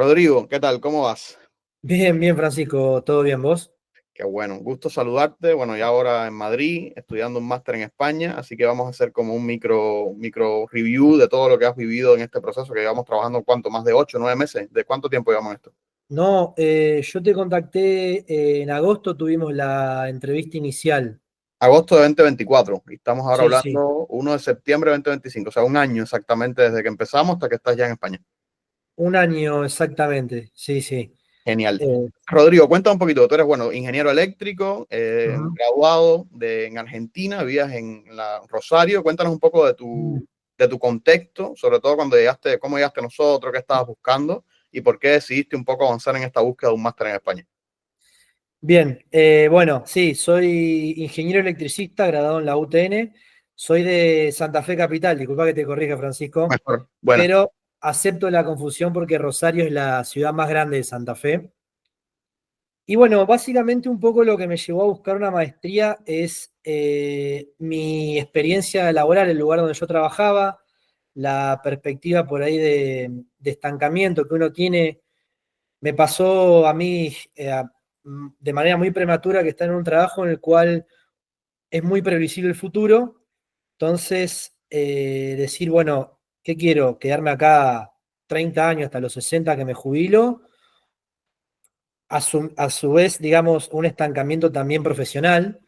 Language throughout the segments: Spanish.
Rodrigo, ¿qué tal? ¿Cómo vas? Bien, bien, Francisco, ¿todo bien vos? Qué bueno, un gusto saludarte. Bueno, ya ahora en Madrid, estudiando un máster en España, así que vamos a hacer como un micro review de todo lo que has vivido en este proceso que llevamos trabajando, ¿cuánto? Más de 8, 9 meses. ¿De cuánto tiempo llevamos en esto? No, yo te contacté en agosto, tuvimos la entrevista inicial. Agosto de 2024. Y estamos ahora Sí, sí, hablando 1 de septiembre de 2025, o sea, un año exactamente desde que empezamos hasta que estás ya en España. un año exactamente, sí, sí. Genial. Eh, Rodrigo, cuéntame un poquito. Tú eres, bueno, ingeniero eléctrico, ujú. graduado en Argentina, vivías en Rosario. Cuéntanos un poco de tu contexto, sobre todo cuando llegaste, cómo llegaste a nosotros, qué estabas buscando y por qué decidiste un poco avanzar en esta búsqueda de un máster en España. Bien, bueno, sí, soy ingeniero electricista, graduado en la UTN, soy de Santa Fe Capital, disculpa que te corrija, Francisco, Mejor. Bueno, pero acepto la confusión porque Rosario es la ciudad más grande de Santa Fe. Y bueno, básicamente un poco lo que me llevó a buscar una maestría es mi experiencia laboral, el lugar donde yo trabajaba, la perspectiva por ahí de estancamiento que uno tiene. Me pasó a mí de manera muy prematura que estar en un trabajo en el cual es muy previsible el futuro. Entonces, decir, bueno, ¿qué quiero? ¿Quedarme acá 30 años hasta los 60 que me jubilo? A su vez, digamos, un estancamiento también profesional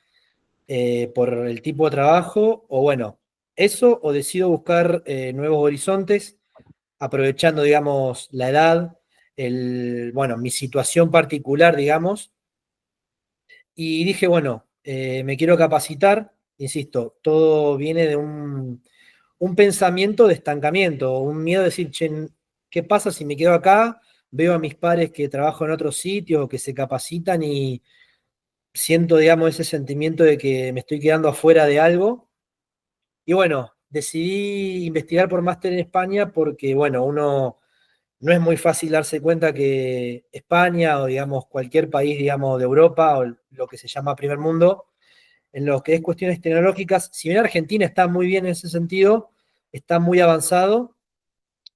por el tipo de trabajo, o bueno, eso, o decido buscar nuevos horizontes, aprovechando, digamos, la edad, bueno, mi situación particular, digamos, y dije, bueno, me quiero capacitar, insisto, todo viene de un pensamiento de estancamiento, un miedo de decir, che, ¿qué pasa si me quedo acá? Veo a mis pares que trabajan en otros sitios o que se capacitan y siento, digamos, ese sentimiento de que me estoy quedando afuera de algo. Y bueno, decidí investigar por máster en España porque, bueno, uno no es muy fácil darse cuenta que España o, digamos, cualquier país, digamos, de Europa o lo que se llama primer mundo, en lo que es cuestiones tecnológicas, si bien Argentina está muy bien en ese sentido, está muy avanzado,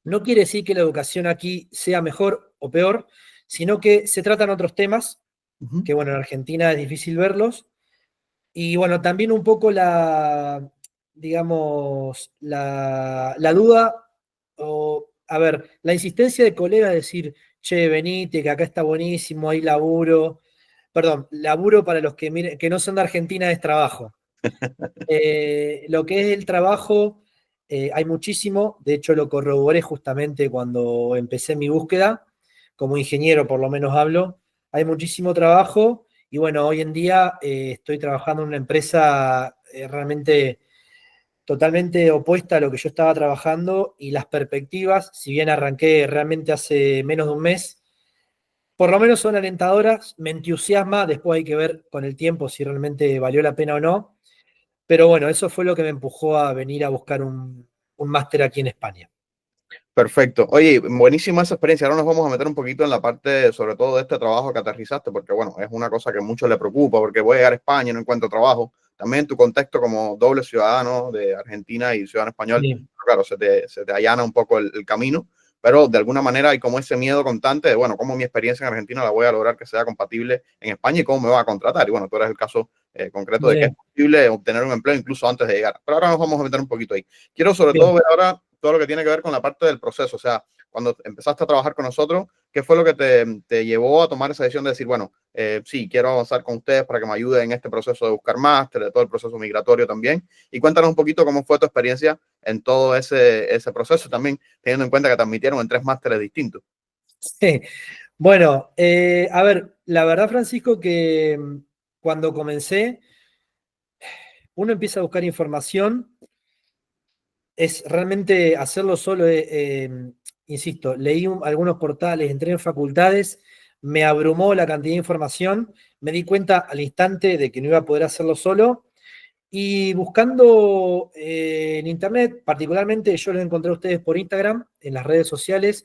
no quiere decir que la educación aquí sea mejor o peor, sino que se tratan otros temas, ujú. que bueno, en Argentina es difícil verlos. Y bueno, también un poco digamos, la duda, o, a ver, la insistencia de colegas de decir, che, venite, que acá está buenísimo, hay laburo. Perdón, laburo para los que, miren, que no son de Argentina es trabajo. Lo que es el trabajo, hay muchísimo, de hecho lo corroboré justamente cuando empecé mi búsqueda, como ingeniero por lo menos hablo, hay muchísimo trabajo y bueno, hoy en día estoy trabajando en una empresa realmente totalmente opuesta a lo que yo estaba trabajando y las perspectivas, si bien arranqué realmente hace menos de un mes, por lo menos son alentadoras, me entusiasma, después hay que ver con el tiempo si realmente valió la pena o no, pero bueno, eso fue lo que me empujó a venir a buscar un máster aquí en España. Perfecto. Oye, buenísima esa experiencia. Ahora nos vamos a meter un poquito en la parte, sobre todo de este trabajo que aterrizaste, porque bueno, es una cosa que a muchos le preocupa, porque voy a llegar a España y no encuentro trabajo. También tu contexto como doble ciudadano de Argentina y ciudadano español, Sí, claro, se te allana un poco el camino, pero de alguna manera hay como ese miedo constante de, bueno, cómo mi experiencia en Argentina la voy a lograr que sea compatible en España y cómo me va a contratar. Y bueno, tú eres el caso concreto de que es sí, posible obtener un empleo incluso antes de llegar. Pero ahora nos vamos a meter un poquito ahí. Quiero sobre todo bien. ver ahora todo lo que tiene que ver con la parte del proceso. O sea, cuando empezaste a trabajar con nosotros, ¿qué fue lo que te llevó a tomar esa decisión de decir, bueno, sí, quiero avanzar con ustedes para que me ayuden en este proceso de buscar máster, de todo el proceso migratorio también? Y cuéntanos un poquito cómo fue tu experiencia en todo ese proceso también, teniendo en cuenta que te admitieron en 3 másteres distintos. Sí. Bueno, a ver, la verdad, Francisco, que cuando comencé, uno empieza a buscar información, es realmente hacerlo solo, insisto, leí algunos portales, entré en facultades, me abrumó la cantidad de información, me di cuenta al instante de que no iba a poder hacerlo solo. Y buscando en internet, particularmente yo los encontré a ustedes por Instagram, en las redes sociales,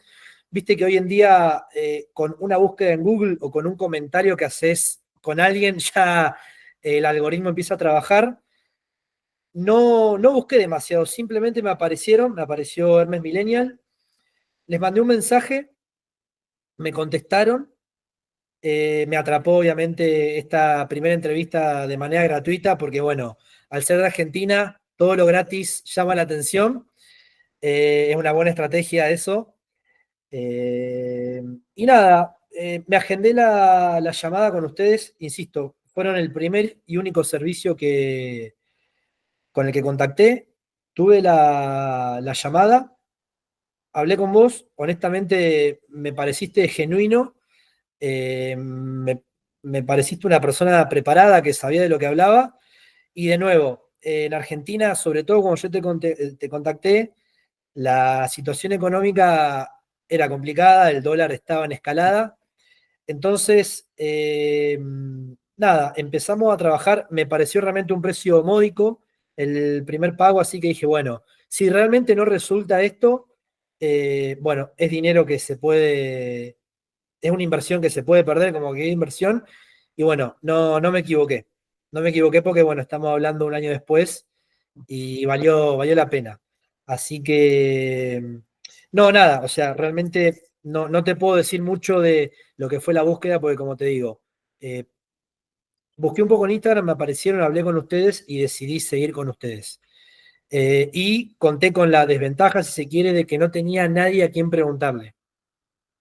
viste que hoy en día con una búsqueda en Google o con un comentario que haces con alguien, ya el algoritmo empieza a trabajar. No, no busqué demasiado, simplemente me apareció Hermes Millennial, les mandé un mensaje me contestaron. Me atrapó obviamente esta primera entrevista de manera gratuita porque, bueno, al ser de Argentina, todo lo gratis llama la atención. Es una buena estrategia eso. Eh, y nada, me agendé la llamada con ustedes, insisto, fueron el primer y único servicio con el que contacté. Tuve la llamada, hablé con vos, honestamente me pareciste genuino, me pareciste una persona preparada que sabía de lo que hablaba. Y de nuevo, en Argentina, sobre todo como yo te contacté, la situación económica era complicada, el dólar estaba en escalada. Entonces, nada, empezamos a trabajar, me pareció realmente un precio módico el primer pago, así que dije, bueno, si realmente no resulta esto, bueno, es dinero que se puede, es una inversión que se puede perder como que inversión, y bueno, no me equivoqué, no me equivoqué porque, bueno, estamos hablando un año después y valió la pena. Así que, no, nada, o sea, realmente no te puedo decir mucho de lo que fue la búsqueda, porque como te digo, eh, busqué un poco en Instagram, me aparecieron, hablé con ustedes y decidí seguir con ustedes. Y conté con la desventaja, si se quiere, de que no tenía nadie a quien preguntarle.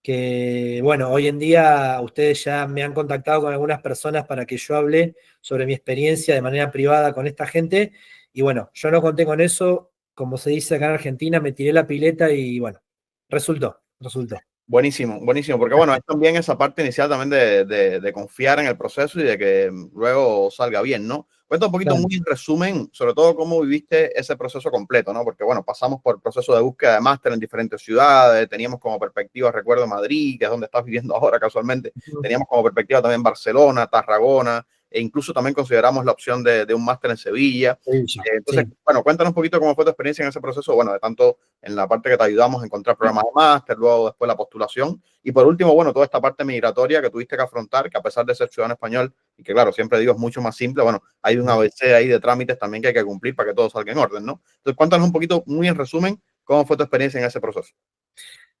Que bueno, hoy en día ustedes ya me han contactado con algunas personas para que yo hable sobre mi experiencia de manera privada con esta gente. Y bueno, yo no conté con eso, como se dice acá en Argentina, me tiré la pileta y bueno, resultó. Buenísimo, buenísimo, porque bueno, es también esa parte inicial también de confiar en el proceso y de que luego salga bien, ¿no? Cuenta un poquito Claro. muy en resumen, sobre todo cómo viviste ese proceso completo, ¿no? Porque bueno, pasamos por el proceso de búsqueda de máster en diferentes ciudades, teníamos como perspectiva, recuerdo Madrid, que es donde estás viviendo ahora casualmente, teníamos como perspectiva también Barcelona, Tarragona, e incluso también consideramos la opción de un máster en Sevilla. Entonces, Sí. bueno, cuéntanos un poquito cómo fue tu experiencia en ese proceso, bueno, de tanto en la parte que te ayudamos a encontrar programas de máster, luego después la postulación, y por último, bueno, toda esta parte migratoria que tuviste que afrontar, que a pesar de ser ciudadano español, y que claro, siempre digo es mucho más simple, bueno, hay un ABC ahí de trámites también que hay que cumplir para que todo salga en orden, ¿no? Entonces, cuéntanos un poquito, muy en resumen, cómo fue tu experiencia en ese proceso.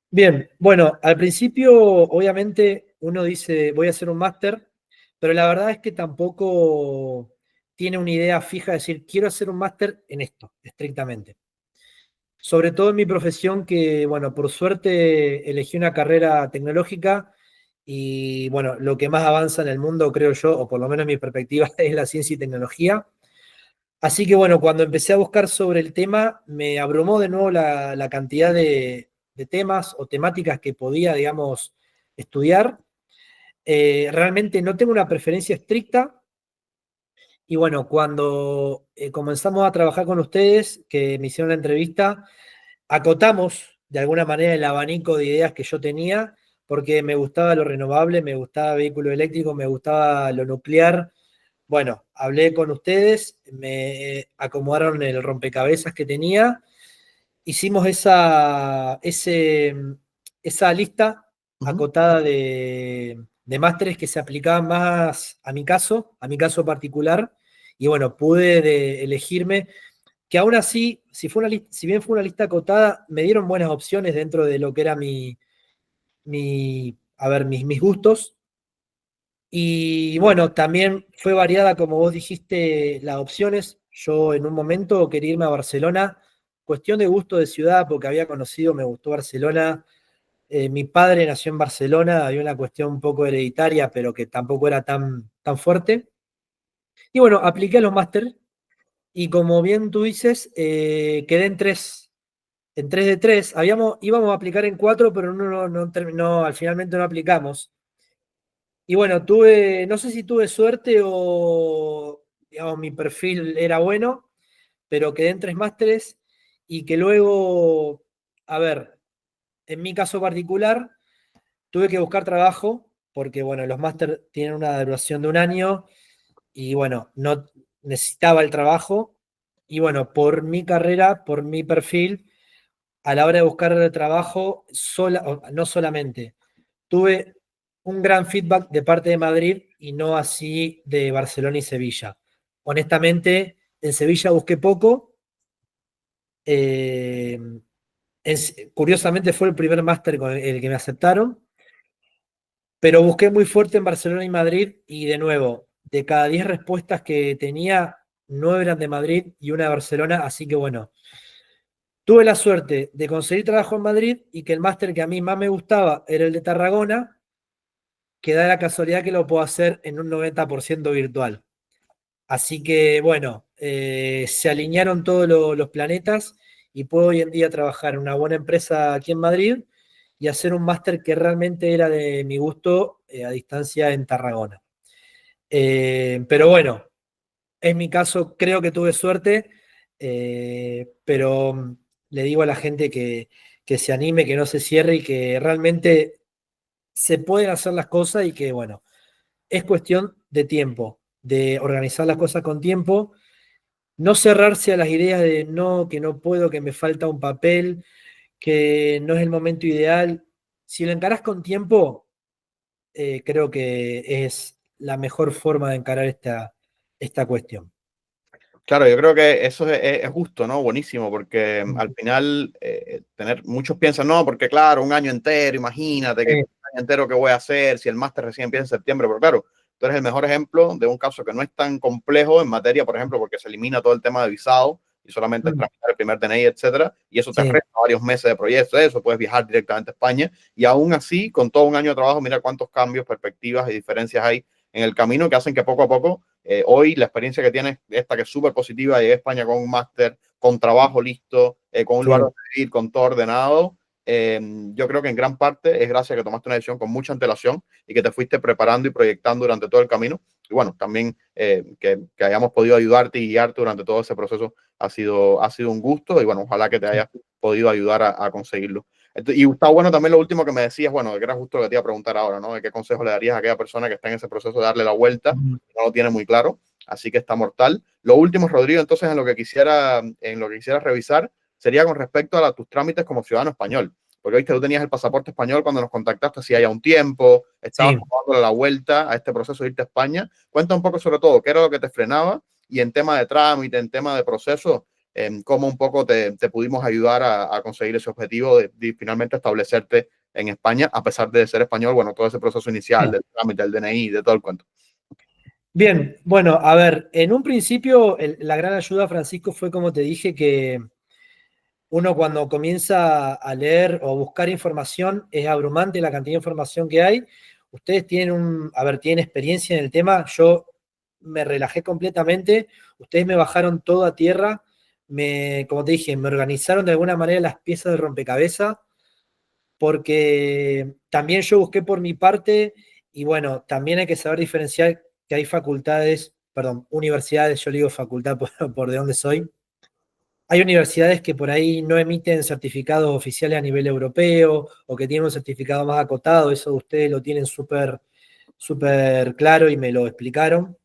Bien, bueno, al principio obviamente uno dice voy a hacer un máster, pero la verdad es que tampoco tiene una idea fija de decir quiero hacer un máster en esto, estrictamente. Sobre todo en mi profesión que, bueno, por suerte elegí una carrera tecnológica y, bueno, lo que más avanza en el mundo, creo yo, o por lo menos en mi perspectiva, es la ciencia y tecnología. Así que, bueno, cuando empecé a buscar sobre el tema, me abrumó de nuevo la cantidad de temas o temáticas que podía, digamos, estudiar. Realmente no tengo una preferencia estricta. Y bueno, cuando comenzamos a trabajar con ustedes, que me hicieron la entrevista, acotamos de alguna manera el abanico de ideas que yo tenía, porque me gustaba lo renovable, me gustaba vehículo eléctrico, me gustaba lo nuclear. Bueno, hablé con ustedes, me acomodaron el rompecabezas que tenía, hicimos esa lista Uh -huh. acotada de másteres que se aplicaban más a mi caso particular, y bueno, pude elegirme que aún así, si bien fue una lista acotada, me dieron buenas opciones dentro de lo que era mis gustos. Y bueno, también fue variada, como vos dijiste, las opciones. Yo en un momento quería irme a Barcelona, cuestión de gusto de ciudad, porque había conocido, me gustó Barcelona. Mi padre nació en Barcelona, había una cuestión un poco hereditaria, pero que tampoco era tan fuerte. Y bueno, apliqué a los máster y como bien tú dices, quedé en 3 de 3. Íbamos a aplicar en 4, pero no terminó, al finalmente no aplicamos. Y bueno, no sé si tuve suerte o, digamos, mi perfil era bueno, pero quedé en 3 másteres y que luego, a ver, en mi caso particular, tuve que buscar trabajo porque, bueno, los máster tienen una duración de un año y, bueno, no necesitaba el trabajo. Y, bueno, por mi carrera, por mi perfil, a la hora de buscar trabajo, no solamente tuve un gran feedback de parte de Madrid y no así de Barcelona y Sevilla. Honestamente, en Sevilla busqué poco. eh, Curiosamente fue el primer máster con el que me aceptaron. pero busqué muy fuerte en Barcelona y Madrid y de nuevo, de cada 10 respuestas que tenía, 9 eran de Madrid y una de Barcelona, así que bueno, tuve la suerte de conseguir trabajo en Madrid y que el máster que a mí más me gustaba era el de Tarragona, que da la casualidad que lo puedo hacer en un 90% virtual. Así que bueno, se alinearon todos los planetas y puedo hoy en día trabajar en una buena empresa aquí en Madrid y hacer un máster que realmente era de mi gusto a distancia en Tarragona. Pero bueno, en mi caso creo que tuve suerte, pero le digo a la gente que se anime, que no se cierre y que realmente se pueden hacer las cosas y que bueno, es cuestión de tiempo, de organizar las cosas con tiempo, no cerrarse a las ideas de no, que no puedo, que me falta un papel, que no es el momento ideal. Si lo encarás con tiempo, creo que es la mejor forma de encarar esta cuestión. Claro, yo creo que eso es justo, ¿no? Buenísimo, porque al final muchos piensan, no, porque claro, un año entero, imagínate que un año entero que voy a hacer si el máster recién empieza en septiembre, pero claro, tú eres el mejor ejemplo de un caso que no es tan complejo en materia, por ejemplo, porque se elimina todo el tema de visado y solamente es tramitar el primer DNI, etcétera, y eso te Sí, resta varios meses de proyecto, eso, puedes viajar directamente a España, y aún así, con todo un año de trabajo, mira cuántos cambios, perspectivas y diferencias hay en el camino que hacen que poco a poco hoy la experiencia que tienes, esta que es súper positiva, llegué a España con un máster, con trabajo listo, con un lugar sí. donde vivir, con todo ordenado. Yo creo que en gran parte es gracias a que tomaste una decisión con mucha antelación y que te fuiste preparando y proyectando durante todo el camino. Y bueno, también que hayamos podido ayudarte y guiarte durante todo ese proceso ha sido un gusto y bueno, ojalá que te haya podido ayudar a conseguirlo. Y está bueno también lo último que me decías, bueno, que era justo lo que te iba a preguntar ahora, ¿no? ¿De qué consejo le darías a aquella persona que está en ese proceso de darle la vuelta? No lo tiene muy claro, así que está mortal. Lo último, Rodrigo, entonces en lo que quisiera revisar sería con respecto a tus trámites como ciudadano español. Porque viste, tú tenías el pasaporte español cuando nos contactaste hacía ya un tiempo, estabas Sí. dándole la vuelta a este proceso de irte a España. Cuenta un poco sobre todo qué era lo que te frenaba y en tema de trámite, en tema de proceso, cómo un poco te pudimos ayudar a conseguir ese objetivo de finalmente establecerte en España, a pesar de ser español, bueno, todo ese proceso inicial del trámite, del DNI, de todo el cuento. Bien, bueno, a ver, en un principio la gran ayuda, Francisco, fue como te dije, que uno cuando comienza a leer o buscar información, es abrumante la cantidad de información que hay. Ustedes tienen experiencia en el tema, yo me relajé completamente, ustedes me bajaron todo a tierra, como te dije, me organizaron de alguna manera las piezas de rompecabezas, porque también yo busqué por mi parte, y bueno, también hay que saber diferenciar que hay facultades, perdón, universidades, yo le digo facultad por de dónde soy. Hay universidades que por ahí no emiten certificados oficiales a nivel europeo o que tienen un certificado más acotado, eso ustedes lo tienen súper claro y me lo explicaron.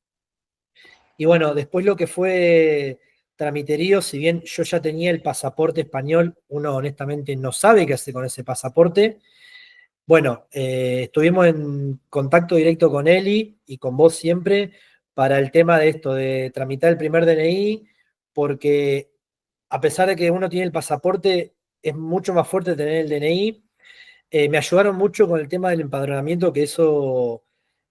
Y bueno, después lo que fue tramiterío, si bien yo ya tenía el pasaporte español, uno honestamente no sabe qué hacer con ese pasaporte. Bueno, estuvimos en contacto directo con Eli y con vos siempre para el tema de esto, de tramitar el primer DNI, porque a pesar de que uno tiene el pasaporte, es mucho más fuerte tener el DNI. Me ayudaron mucho con el tema del empadronamiento, que eso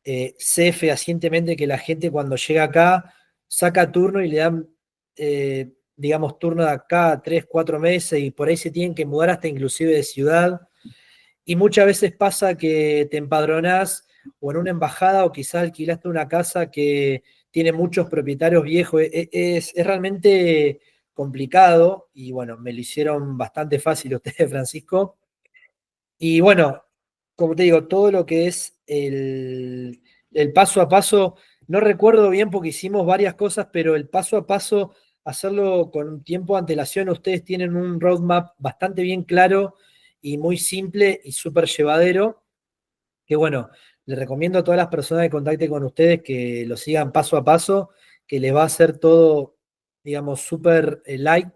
sé fehacientemente que la gente cuando llega acá saca turno y le dan, digamos, turno de acá 3, 4 meses y por ahí se tienen que mudar hasta inclusive de ciudad. Y muchas veces pasa que te empadronás o en una embajada o quizás alquilaste una casa que tiene muchos propietarios viejos. Es realmente complicado y bueno, me lo hicieron bastante fácil ustedes, Francisco. Y bueno, como te digo, todo lo que es el paso a paso, no recuerdo bien porque hicimos varias cosas, pero el paso a paso, hacerlo con un tiempo de antelación, ustedes tienen un roadmap bastante bien claro y muy simple y súper llevadero, que bueno, les recomiendo a todas las personas que contacten con ustedes que lo sigan paso a paso, que les va a hacer todo, digamos, súper light.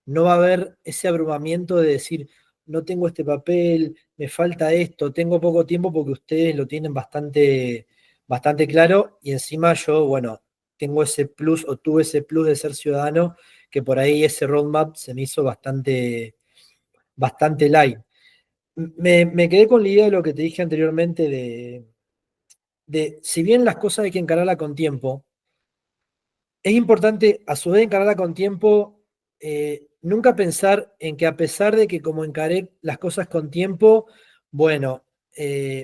No va a haber ese abrumamiento de decir, no tengo este papel, me falta esto, tengo poco tiempo porque ustedes lo tienen bastante claro y encima yo, bueno, tengo ese plus o tuve ese plus de ser ciudadano que por ahí ese roadmap se me hizo bastante light. Me quedé con la idea de lo que te dije anteriormente si bien las cosas hay que encararla con tiempo, es importante a su vez encararla con tiempo, nunca pensar en que a pesar de que como encaré las cosas con tiempo, bueno,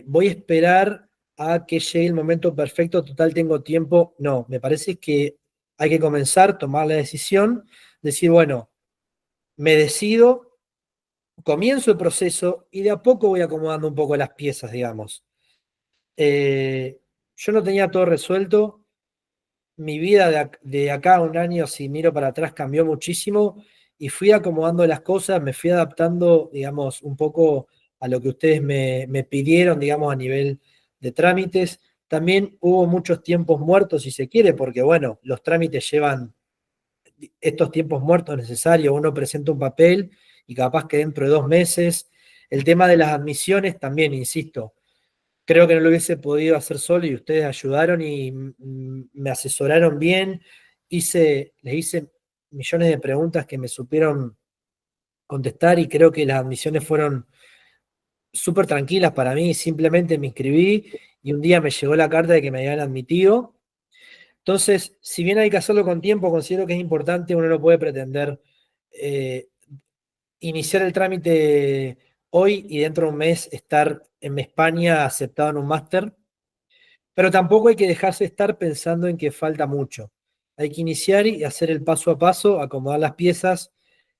voy a esperar a que llegue el momento perfecto, total tengo tiempo. No, me parece que hay que comenzar, tomar la decisión, decir, bueno, me decido, comienzo el proceso y de a poco voy acomodando un poco las piezas, digamos. Eh, yo no tenía todo resuelto. Mi vida de acá a un año, si miro para atrás, cambió muchísimo y fui acomodando las cosas, me fui adaptando, digamos, un poco a lo que ustedes me pidieron, digamos, a nivel de trámites. También hubo muchos tiempos muertos, si se quiere, porque, bueno, los trámites llevan estos tiempos muertos necesarios. Uno presenta un papel y capaz que dentro de 2 meses. El tema de las admisiones también, insisto, creo que no lo hubiese podido hacer solo y ustedes ayudaron y me asesoraron bien. Les hice millones de preguntas que me supieron contestar y creo que las admisiones fueron súper tranquilas para mí. Simplemente me inscribí y un día me llegó la carta de que me habían admitido. Entonces, si bien hay que hacerlo con tiempo, considero que es importante, uno no puede pretender eh, iniciar el trámite hoy y dentro de un mes estar en España aceptado en un máster. Pero tampoco hay que dejarse estar pensando en que falta mucho. Hay que iniciar y hacer el paso a paso, acomodar las piezas.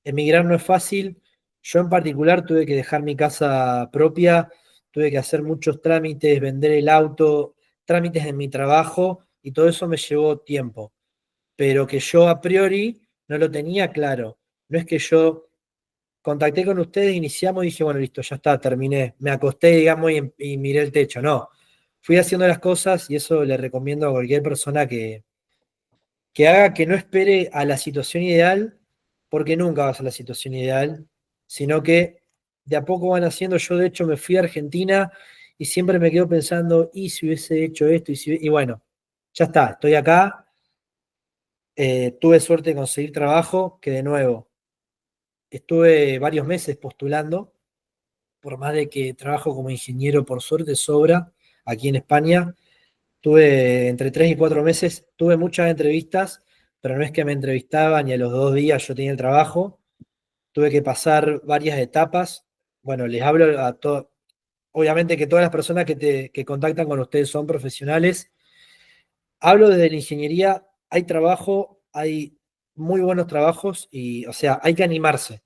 Emigrar no es fácil. Yo en particular tuve que dejar mi casa propia, tuve que hacer muchos trámites, vender el auto, trámites en mi trabajo y todo eso me llevó tiempo. Pero que yo a priori no lo tenía claro. No es que yo contacté con ustedes, iniciamos y dije, bueno, listo, ya está, terminé. Me acosté, digamos, y miré el techo. No, fui haciendo las cosas y eso le recomiendo a cualquier persona que haga, que no espere a la situación ideal, porque nunca vas a la situación ideal, sino que de a poco van haciendo. Yo, de hecho, me fui a Argentina y siempre me quedo pensando, ¿y si hubiese hecho esto? Y bueno, ya está, estoy acá. Tuve suerte de conseguir trabajo, que de nuevo, estuve varios meses postulando por más de que trabajo como ingeniero, por suerte sobra aquí en España. Tuve entre 3 y 4 meses, tuve muchas entrevistas, pero no es que me entrevistaban y a los 2 días yo tenía el trabajo. Tuve que pasar varias etapas. Bueno, les hablo a todos. Obviamente que todas las personas que contactan con ustedes son profesionales. Hablo desde la ingeniería, hay trabajo, hay muy buenos trabajos y, o sea, hay que animarse.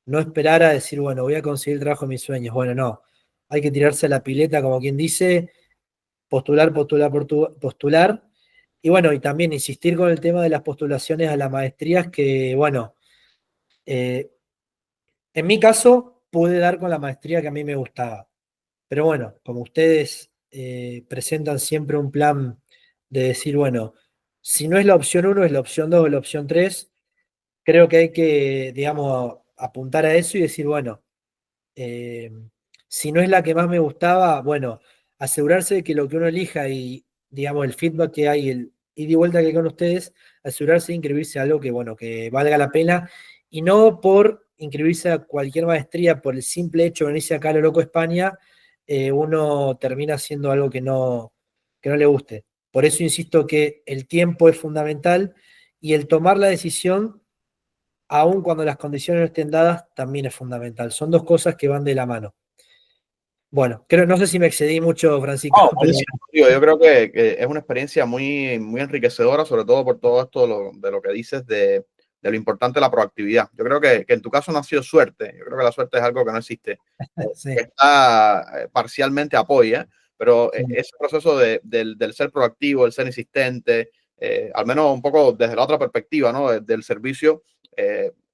No esperar a decir, bueno, voy a conseguir el trabajo de mis sueños. Bueno, no. Hay que tirarse a la pileta, como quien dice, postular, postular, postular. Y bueno, y también insistir con el tema de las postulaciones a las maestrías, que bueno, eh, en mi caso pude dar con la maestría que a mí me gustaba. Pero bueno, como ustedes presentan siempre un plan de decir, bueno, si no es la opción uno es la opción 2 o la opción 3. Creo que hay que, digamos, apuntar a eso y decir, bueno, eh, si no es la que más me gustaba, bueno, asegurarse de que lo que uno elija y, digamos, el feedback que hay, el ida y vuelta que hay con ustedes, asegurarse de inscribirse a algo que, bueno, que valga la pena y no por inscribirse a cualquier maestría por el simple hecho de venirse acá a lo loco España, uno termina haciendo algo que no le guste. Por eso insisto que el tiempo es fundamental y el tomar la decisión aun cuando las condiciones no estén dadas, también es fundamental. Son dos cosas que van de la mano. Bueno, no sé si me excedí mucho, Francisco, No, pero buenísimo, tío. Yo creo que es una experiencia muy, muy enriquecedora, sobre todo por todo esto de lo que dices de lo importante de la proactividad. Yo creo que en tu caso no ha sido suerte. Yo creo que la suerte es algo que no existe. sí, Que está parcialmente apoya, pero ese proceso del ser proactivo, el ser insistente, al menos un poco desde la otra perspectiva, ¿no? Del servicio,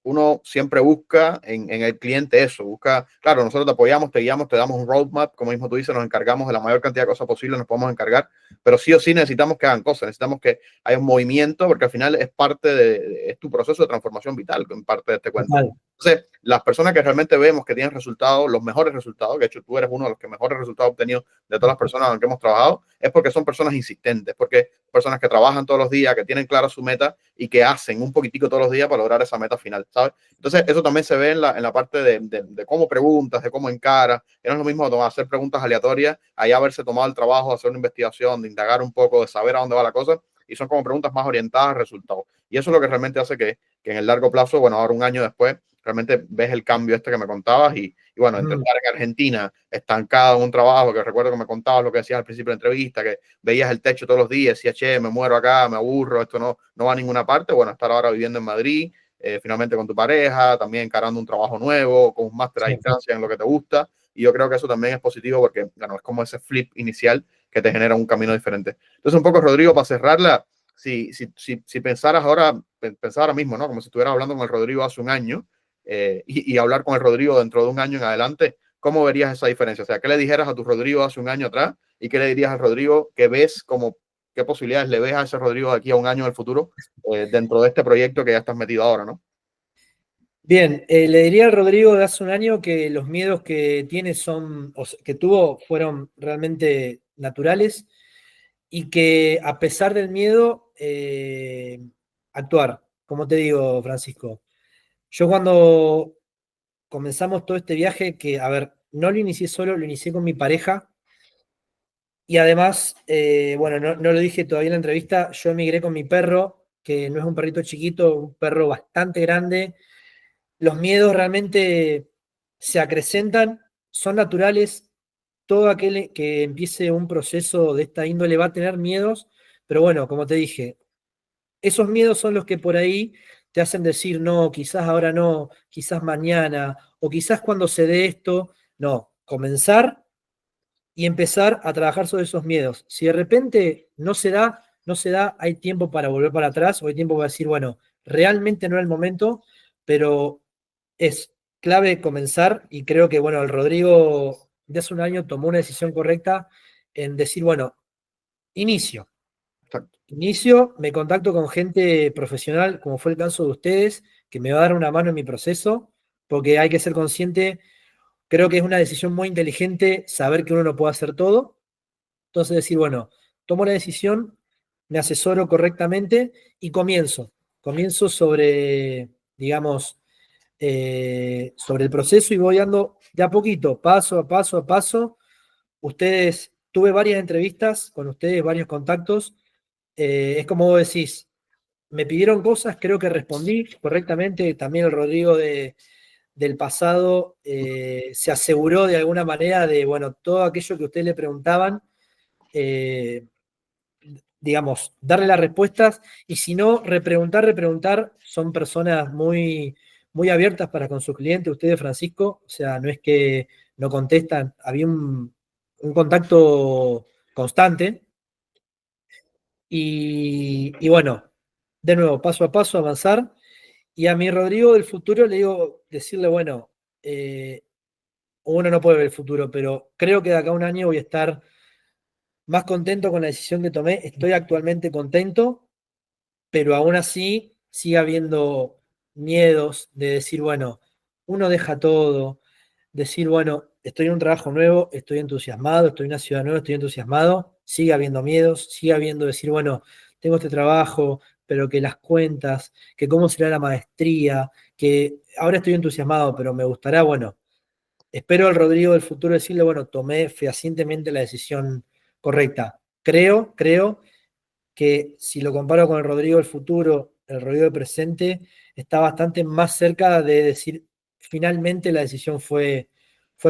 uno siempre busca en el cliente eso, busca, claro, nosotros te apoyamos, te guiamos, te damos un roadmap, como mismo tú dices, nos encargamos de la mayor cantidad de cosas posible, nos podemos encargar, pero sí o sí necesitamos que hagan cosas, necesitamos que haya un movimiento, porque al final es parte es tu proceso de transformación vital, en parte de este cuento. total. Entonces, las personas que realmente vemos que tienen resultados, los mejores resultados, que de hecho tú eres uno de los que mejores resultados ha obtenido de todas las personas con las que hemos trabajado, es porque son personas insistentes, porque personas que trabajan todos los días, que tienen clara su meta y que hacen un poquitico todos los días para lograr esa meta final, ¿sabes? Entonces, eso también se ve en la parte de cómo preguntas, de cómo encaras. No es lo mismo hacer preguntas aleatorias, allá haberse tomado el trabajo, hacer una investigación, de indagar un poco, de saber a dónde va la cosa, y son como preguntas más orientadas a resultados. Y eso es lo que realmente hace que en el largo plazo, bueno, ahora un año después, realmente ves el cambio este que me contabas y bueno, entre estar en Argentina, estancado en un trabajo, que recuerdo que me contabas lo que decías al principio de la entrevista, que veías el techo todos los días, decías, che, me muero acá, me aburro, esto no va a ninguna parte, bueno, estar ahora viviendo en Madrid, finalmente con tu pareja, también encarando un trabajo nuevo, con un máster a distancia en lo que te gusta, y yo creo que eso también es positivo porque, bueno, es como ese flip inicial que te genera un camino diferente. Entonces, un poco, Rodrigo, para cerrarla, si pensaras ahora, pensar ahora mismo, ¿no? Como si estuvieras hablando con el Rodrigo hace un año, y hablar con el Rodrigo dentro de un año en adelante, ¿cómo verías esa diferencia? O sea, ¿qué le dijeras a tu Rodrigo hace un año atrás y qué le dirías al Rodrigo que ves como, qué posibilidades le ves a ese Rodrigo de aquí a un año en el futuro dentro de este proyecto que ya estás metido ahora, ¿no? Bien, le diría al Rodrigo de hace un año que los miedos que tiene son, o sea, que tuvo fueron realmente naturales y que a pesar del miedo, actuar. Como te digo, Francisco, yo cuando comenzamos todo este viaje, que, a ver, no lo inicié solo, lo inicié con mi pareja y además, bueno, no lo dije todavía en la entrevista, yo emigré con mi perro, que no es un perrito chiquito, un perro bastante grande. Los miedos realmente se acrecentan, son naturales. Todo aquel que empiece un proceso de esta índole va a tener miedos, pero bueno, como te dije, esos miedos son los que por ahí te hacen decir, no, quizás ahora no, quizás mañana, o quizás cuando se dé esto, no, comenzar y empezar a trabajar sobre esos miedos. Si de repente no se da, no se da, hay tiempo para volver para atrás, o hay tiempo para decir, bueno, realmente no es el momento, pero es clave comenzar y creo que, bueno, el Rodrigo de hace un año tomó una decisión correcta en decir, bueno, inicio. Exacto. Inicio, me contacto con gente profesional, como fue el caso de ustedes, que me va a dar una mano en mi proceso, porque hay que ser consciente, creo que es una decisión muy inteligente saber que uno no puede hacer todo. Entonces decir, bueno, tomo la decisión, me asesoro correctamente y comienzo. Comienzo sobre, digamos, sobre el proceso y voy dando de a poquito, paso a paso a paso. Ustedes, tuve varias entrevistas con ustedes, varios contactos. Es como vos decís, me pidieron cosas, creo que respondí correctamente. También el Rodrigo del pasado se aseguró de alguna manera de, bueno, todo aquello que ustedes le preguntaban, eh, digamos, darle las respuestas y si no, repreguntar, son personas muy, muy abiertas para con sus clientes, ustedes, Francisco, o sea, no es que no contestan, había un contacto constante y bueno, de nuevo, paso a paso, avanzar. Y a mi Rodrigo del futuro le digo, decirle, bueno, uno no puede ver el futuro, pero creo que de acá a un año voy a estar más contento con la decisión que tomé. Estoy actualmente contento, pero aún así sigue habiendo miedos de decir, bueno, uno deja todo, decir, bueno, estoy en un trabajo nuevo, estoy entusiasmado, estoy en una ciudad nueva, estoy entusiasmado, sigue habiendo miedos, sigue habiendo decir, bueno, tengo este trabajo, pero que las cuentas, que cómo será la maestría, que ahora estoy entusiasmado, pero me gustará, bueno, espero al Rodrigo del futuro decirle, bueno, tomé fehacientemente la decisión correcta. Creo que si lo comparo con el Rodrigo del futuro, el Rodrigo del presente, está bastante más cerca de decir finalmente la decisión fue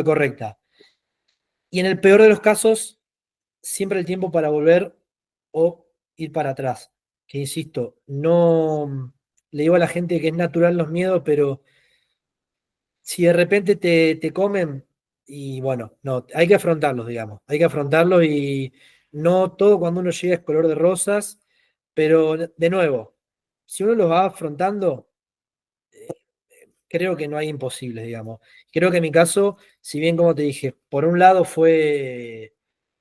correcta. Y en el peor de los casos, siempre el tiempo para volver o ir para atrás. Que insisto, no le digo a la gente que es natural los miedos, pero si de repente te comen, y bueno, no, hay que afrontarlos, digamos, hay que afrontarlos y no todo cuando uno llega es color de rosas, pero de nuevo, si uno los va afrontando, creo que no hay imposibles, digamos. Creo que en mi caso, si bien como te dije, por un lado fue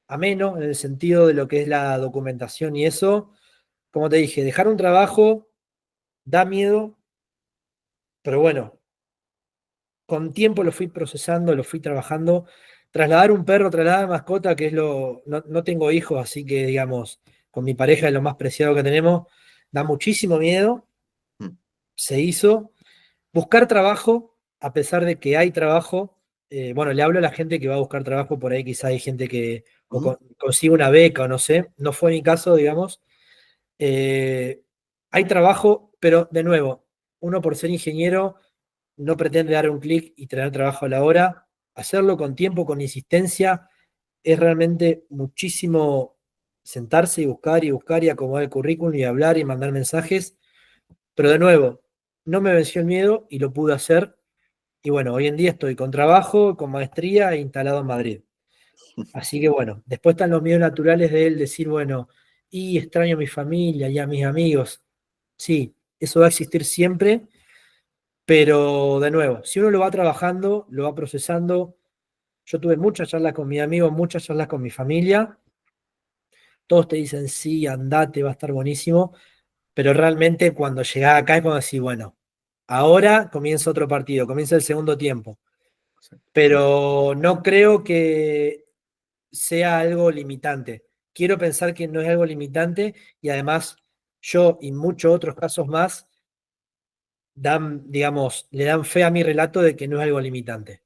ameno en el sentido de lo que es la documentación y eso, como te dije, dejar un trabajo da miedo, pero bueno. con tiempo lo fui procesando, lo fui trabajando. Trasladar un perro, trasladar mascota, que es no tengo hijos, así que digamos, con mi pareja es lo más preciado que tenemos, da muchísimo miedo, Mm, se hizo. Buscar trabajo, a pesar de que hay trabajo, bueno, le hablo a la gente que va a buscar trabajo por ahí, quizá hay gente que ujú. consigue una beca o no sé, no fue mi caso, digamos. Eh, Hay trabajo, pero de nuevo, uno por ser ingeniero no pretende dar un clic y tener trabajo a la hora. Hacerlo con tiempo, con insistencia, es realmente muchísimo sentarse y buscar y acomodar el currículum y hablar y mandar mensajes. Pero de nuevo, no me venció el miedo y lo pude hacer. Y bueno, hoy en día estoy con trabajo, con maestría e instalado en Madrid. Así que bueno, después están los miedos naturales de él decir, bueno, y extraño a mi familia y a mis amigos. Sí, eso va a existir siempre, pero de nuevo, si uno lo va trabajando, lo va procesando, yo tuve muchas charlas con mis amigos, muchas charlas con mi familia, todos te dicen, sí, andate, va a estar buenísimo, pero realmente cuando llegás acá es cuando decís, bueno, ahora comienza otro partido, comienza el segundo tiempo, Sí. pero no creo que sea algo limitante. Quiero pensar que no es algo limitante y además yo y muchos otros casos más dan, digamos, le dan fe a mi relato de que no es algo limitante.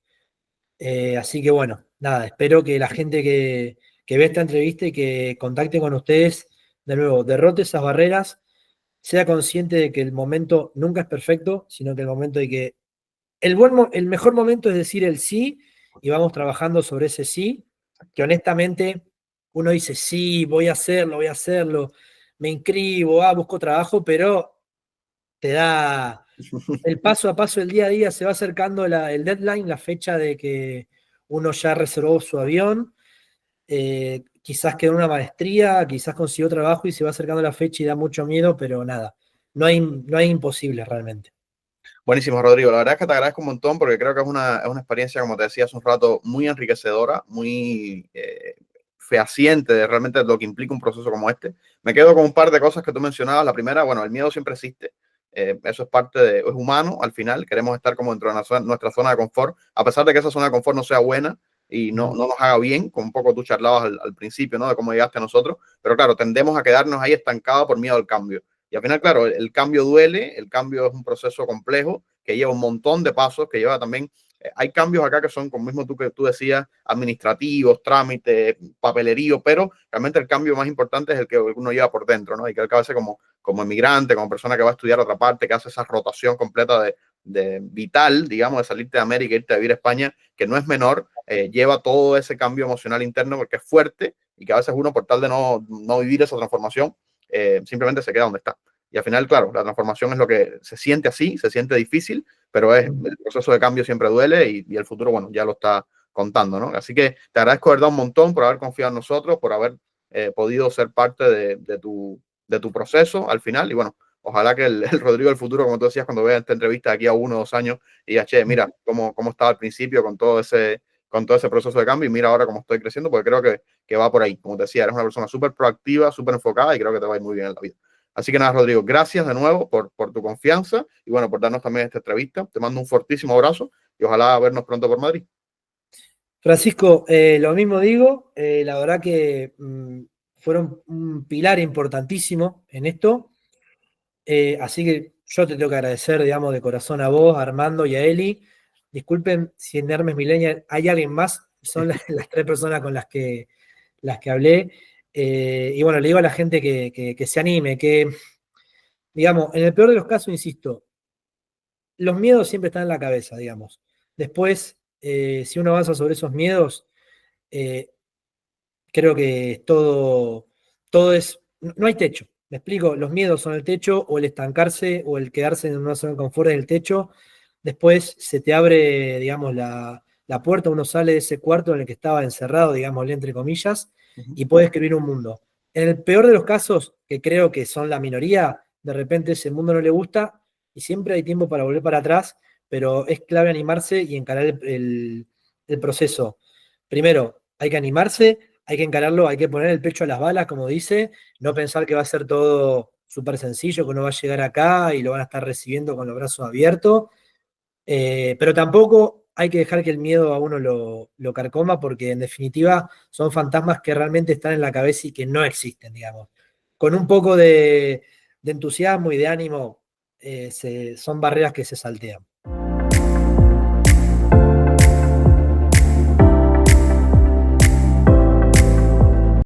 Así que bueno, nada, espero que la gente que ve esta entrevista y que contacte con ustedes, de nuevo, derrote esas barreras, sea consciente de que el momento nunca es perfecto, sino que el momento de que el mejor momento es decir el sí y vamos trabajando sobre ese sí, que honestamente uno dice, sí, voy a hacerlo, me inscribo, busco trabajo, pero te da el paso a paso, el día a día, se va acercando el deadline, la fecha de que uno ya reservó su avión, quizás quedó una maestría, quizás consiguió trabajo y se va acercando la fecha y da mucho miedo, pero nada, no hay imposible realmente. Buenísimo, Rodrigo. La verdad es que te agradezco un montón porque creo que es una experiencia, como te decía hace un rato, muy enriquecedora, muy fehaciente de realmente lo que implica un proceso como este. Me quedo con un par de cosas que tú mencionabas. La primera, bueno, el miedo siempre existe. Eso es parte es humano al final. Queremos estar como dentro de nuestra zona de confort, a pesar de que esa zona de confort no sea buena y no nos haga bien, como un poco tú charlabas al principio, ¿no? De cómo llegaste a nosotros. Pero claro, tendemos a quedarnos ahí estancados por miedo al cambio. Y al final, claro, el cambio duele, el cambio es un proceso complejo que lleva un montón de pasos, que lleva también, hay cambios acá que son, como mismo que tú decías, administrativos, trámites, papelerío, pero realmente el cambio más importante es el que uno lleva por dentro, ¿no? Y que a veces como emigrante, como persona que va a estudiar a otra parte, que hace esa rotación completa de vital, digamos, de salirte de América e irte a vivir a España, que no es menor, lleva todo ese cambio emocional interno porque es fuerte y que a veces uno, por tal de no vivir esa transformación, simplemente se queda donde está. Y al final, claro, la transformación es lo que se siente así, se siente difícil, pero es el proceso de cambio siempre duele y el futuro, bueno, ya lo está contando, ¿no? Así que te agradezco, de verdad, un montón por haber confiado en nosotros, por haber podido ser parte de tu proceso al final. Y bueno, ojalá que el Rodrigo del futuro, como tú decías, cuando vea esta entrevista de aquí a 1 o 2 años, y diga, che, mira cómo estaba al principio con todo ese proceso de cambio y mira ahora cómo estoy creciendo, porque creo que va por ahí. Como te decía, eres una persona súper proactiva, súper enfocada y creo que te va a ir muy bien en la vida. Así que nada, Rodrigo, gracias de nuevo por tu confianza y bueno, por darnos también esta entrevista. Te mando un fortísimo abrazo y ojalá vernos pronto por Madrid. Francisco, lo mismo digo, la verdad que fueron un pilar importantísimo en esto, así que yo te tengo que agradecer, digamos, de corazón a vos, a Armando y a Eli. Disculpen si en Hermes Millennial hay alguien más, son las tres personas con las que hablé. Y bueno, le digo a la gente que se anime, que, digamos, en el peor de los casos, insisto, los miedos siempre están en la cabeza, digamos. Después, si uno avanza sobre esos miedos, eh, creo que todo es, no hay techo. Me explico, los miedos son el techo, o el estancarse, o el quedarse en una zona de confort es el techo. Después se te abre, digamos, la puerta, uno sale de ese cuarto en el que estaba encerrado, digámosle, entre comillas, y puede escribir un mundo. En el peor de los casos, que creo que son la minoría, de repente ese mundo no le gusta, y siempre hay tiempo para volver para atrás, pero es clave animarse y encarar el proceso. Primero, hay que animarse, hay que encararlo, hay que poner el pecho a las balas, como dice, no pensar que va a ser todo súper sencillo, que uno va a llegar acá y lo van a estar recibiendo con los brazos abiertos. Pero tampoco hay que dejar que el miedo a uno lo carcoma, porque en definitiva son fantasmas que realmente están en la cabeza y que no existen, digamos. Con un poco de entusiasmo y de ánimo, son barreras que se saltean.